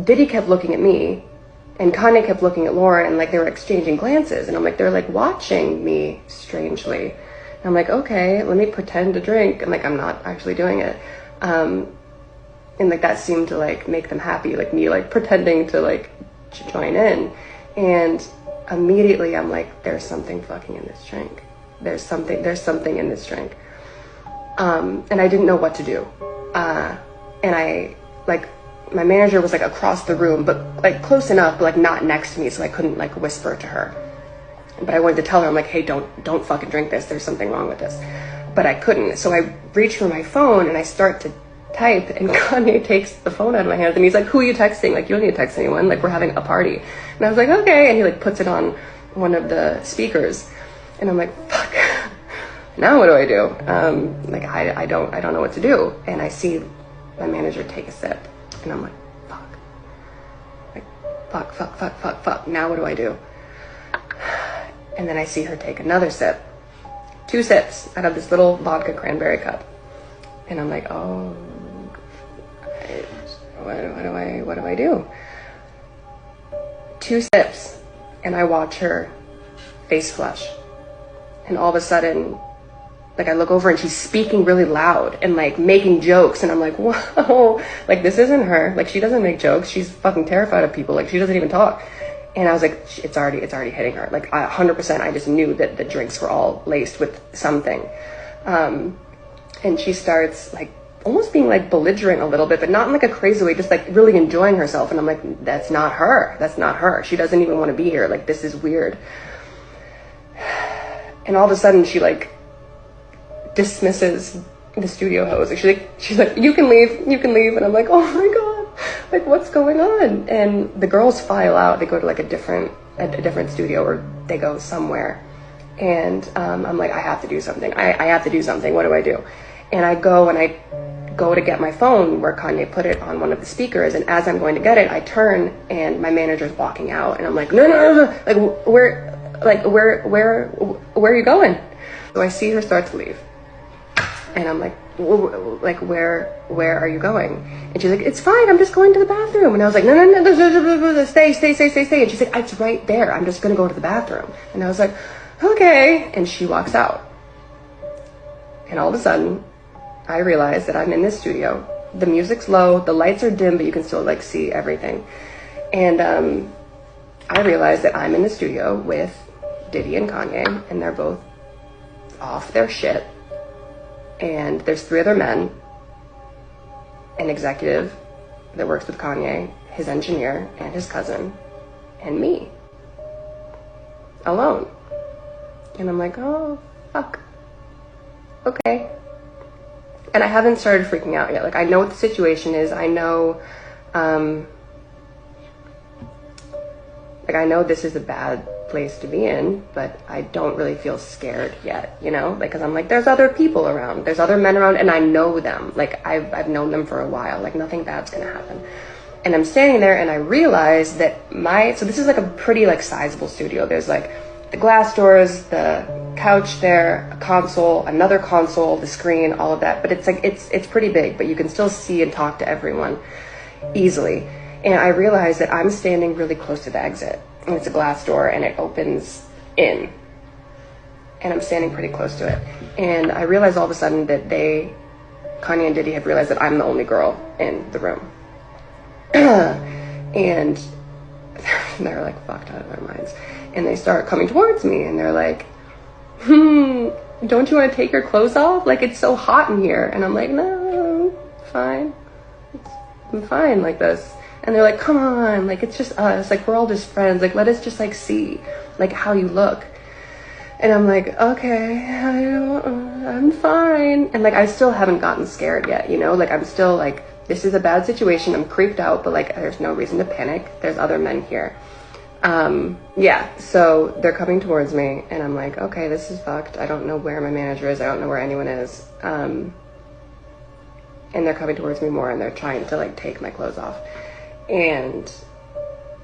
Diddy kept looking at me, and Kanye kept looking at Lauren, and like they were exchanging glances, and I'm like, they're like watching me strangely. And I'm like, okay, let me pretend to drink, and like I'm not actually doing it. And like that seemed to like make them happy, like me like pretending to like join in. And immediately I'm like, there's something fucking in this drink. There's something in this drink. And I didn't know what to do. And I like, my manager was like across the room, but like close enough, but like not next to me, so I couldn't like whisper to her. But I wanted to tell her, I'm like, hey, don't fucking drink this. There's something wrong with this. But I couldn't. So I reach for my phone and I start to type, and Kanye takes the phone out of my hands and he's like, who are you texting? Like, you don't need to text anyone. Like, we're having a party. And I was like, okay. And he like puts it on one of the speakers. And I'm like, fuck. Now what do I do? Like, I don't know what to do. And I see my manager take a sip. And I'm like, fuck. Like, fuck. Now what do I do? And then I see her take another sip. 2 sips out of this little vodka cranberry cup. And I'm like, oh, what do I do? 2 sips, and I watch her face flush. And all of a sudden, like I look over and she's speaking really loud and like making jokes. And I'm like, whoa, like this isn't her. Like she doesn't make jokes. She's fucking terrified of people. Like she doesn't even talk. And I was like, it's already hitting her. Like 100%, I just knew that the drinks were all laced with something. And she starts like almost being like belligerent a little bit, but not in like a crazy way, just like really enjoying herself. And I'm like, that's not her. That's not her. She doesn't even want to be here. Like, this is weird. And all of a sudden she like dismisses the studio host. She's like, you can leave. And I'm like, oh my God, like what's going on? And the girls file out. They go to like a different studio, or they go somewhere. And I'm like, I have to do something. I have to do something. What do I do? And I go to get my phone where Kanye put it on one of the speakers. And as I'm going to get it, I turn and my manager's walking out. And I'm like, no. Like, where are you going? So I see her start to leave. And I'm like, where are you going? And she's like, it's fine. I'm just going to the bathroom. And I was like, no, stay. And she's like, it's right there. I'm just going to go to the bathroom. And I was like, okay. And she walks out. And all of a sudden, I realize that I'm in this studio. The music's low, the lights are dim, but you can still like see everything. And I realize that I'm in the studio with Diddy and Kanye, and they're both off their shit. And there's 3 other men, an executive that works with Kanye, his engineer, and his cousin, and me. Alone. And I'm like, oh, fuck. Okay. And I haven't started freaking out yet. Like, I know what the situation is. I know, like, I know this is a bad place to be in, but I don't really feel scared yet, you know? Like, cause I'm like, there's other people around. There's other men around, and I know them. Like, I've known them for a while. Like, nothing bad's gonna happen. And I'm standing there, and I realize that so this is like a pretty, like, sizable studio. There's, like, the glass doors, the couch there, a console, another console, the screen, all of that. But it's like, it's pretty big, but you can still see and talk to everyone easily. And I realized that I'm standing really close to the exit, and it's a glass door and it opens in, and I'm standing pretty close to it. And I realized all of a sudden that Kanye and Diddy have realized that I'm the only girl in the room. And they're like fucked out of their minds. And they start coming towards me, and they're like, don't you want to take your clothes off? Like, it's so hot in here. And I'm like, no, fine. I'm fine like this. And they're like, come on, like, it's just us. Like, we're all just friends. Like, let us just, like, see, like, how you look. And I'm like, okay, I'm fine. And, like, I still haven't gotten scared yet, you know? Like, I'm still, like, this is a bad situation. I'm creeped out, but, like, there's no reason to panic. There's other men here. Yeah, so they're coming towards me, and I'm like, okay, this is fucked. I don't know where my manager is. I don't know where anyone is. And they're coming towards me more, and they're trying to, like, take my clothes off. And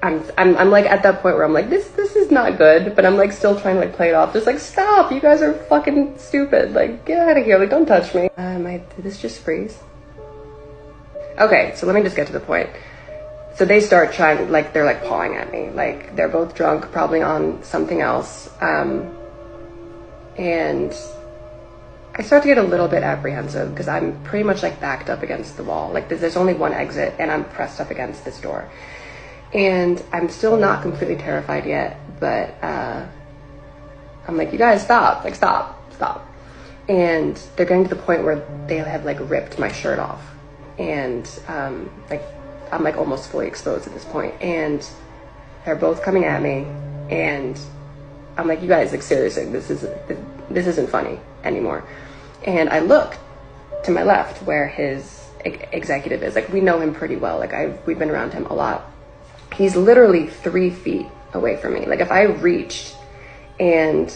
I'm like at that point where I'm like, this is not good, but I'm like still trying to like play it off. Just like, stop, you guys are fucking stupid. Like, get out of here. Like, don't touch me. Did this just freeze? Okay, so let me just get to the point. So they start trying, like, they're like pawing at me. Like, they're both drunk, probably on something else. And I start to get a little bit apprehensive because I'm pretty much like backed up against the wall. Like, there's only one exit and I'm pressed up against this door. And I'm still not completely terrified yet, but I'm like, you guys stop, like, stop. And they're getting to the point where they have like ripped my shirt off. And like, I'm like almost fully exposed at this point. And they're both coming at me. And I'm like, you guys, like, seriously, this isn't funny anymore. And I look to my left where his executive is. Like, we know him pretty well. Like, we've been around him a lot. He's literally 3 feet away from me. Like, if I reached and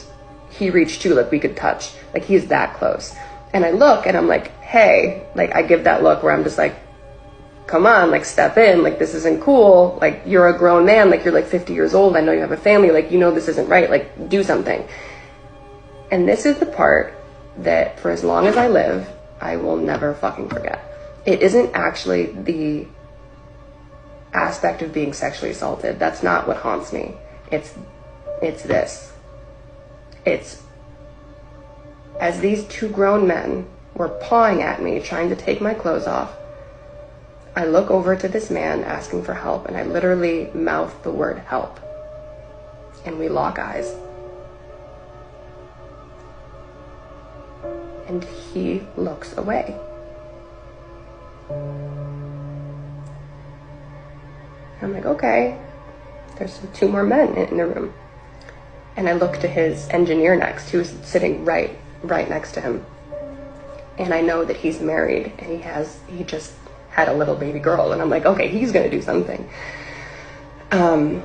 he reached too, like, we could touch. Like, he's that close. And I look and I'm like, hey, like, I give that look where I'm just like, come on, like, step in. Like, this isn't cool. Like, you're a grown man. Like, you're like 50 years old. I know you have a family. Like, you know this isn't right. Like, do something. And this is the part that for as long as I live, I will never fucking forget. It isn't actually the aspect of being sexually assaulted. That's not what haunts me. It's this. It's as these two grown men were pawing at me, trying to take my clothes off, I look over to this man asking for help, and I literally mouth the word help. And we lock eyes. And he looks away. I'm like, okay, there's 2 more men in the room. And I look to his engineer next, who's sitting right next to him. And I know that he's married and he just had a little baby girl. And I'm like, okay, he's gonna do something. And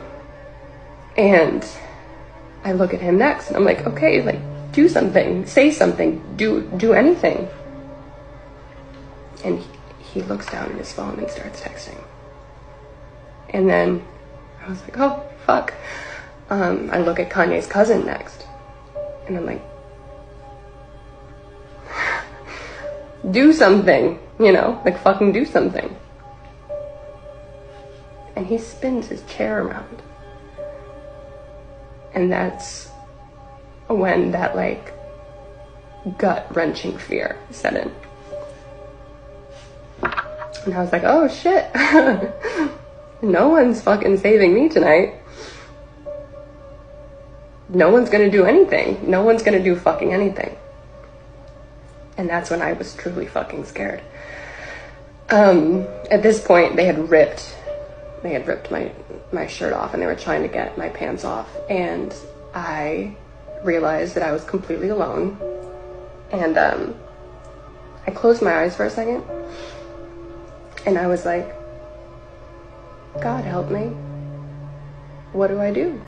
I look at him next and I'm like, okay, like, do something, say something, do anything. And he looks down at his phone and starts texting. And then I was like, oh, fuck. I look at Kanye's cousin next. And I'm like, do something, you know, like, fucking do something. And he spins his chair around. And that's when that, like, gut-wrenching fear set in. And I was like, oh shit. No one's fucking saving me tonight. No one's gonna do anything. No one's gonna do fucking anything. And that's when I was truly fucking scared. At this point, they had ripped my shirt off and they were trying to get my pants off. And I realized that I was completely alone. And I closed my eyes for a second. And I was like, God help me. What do I do?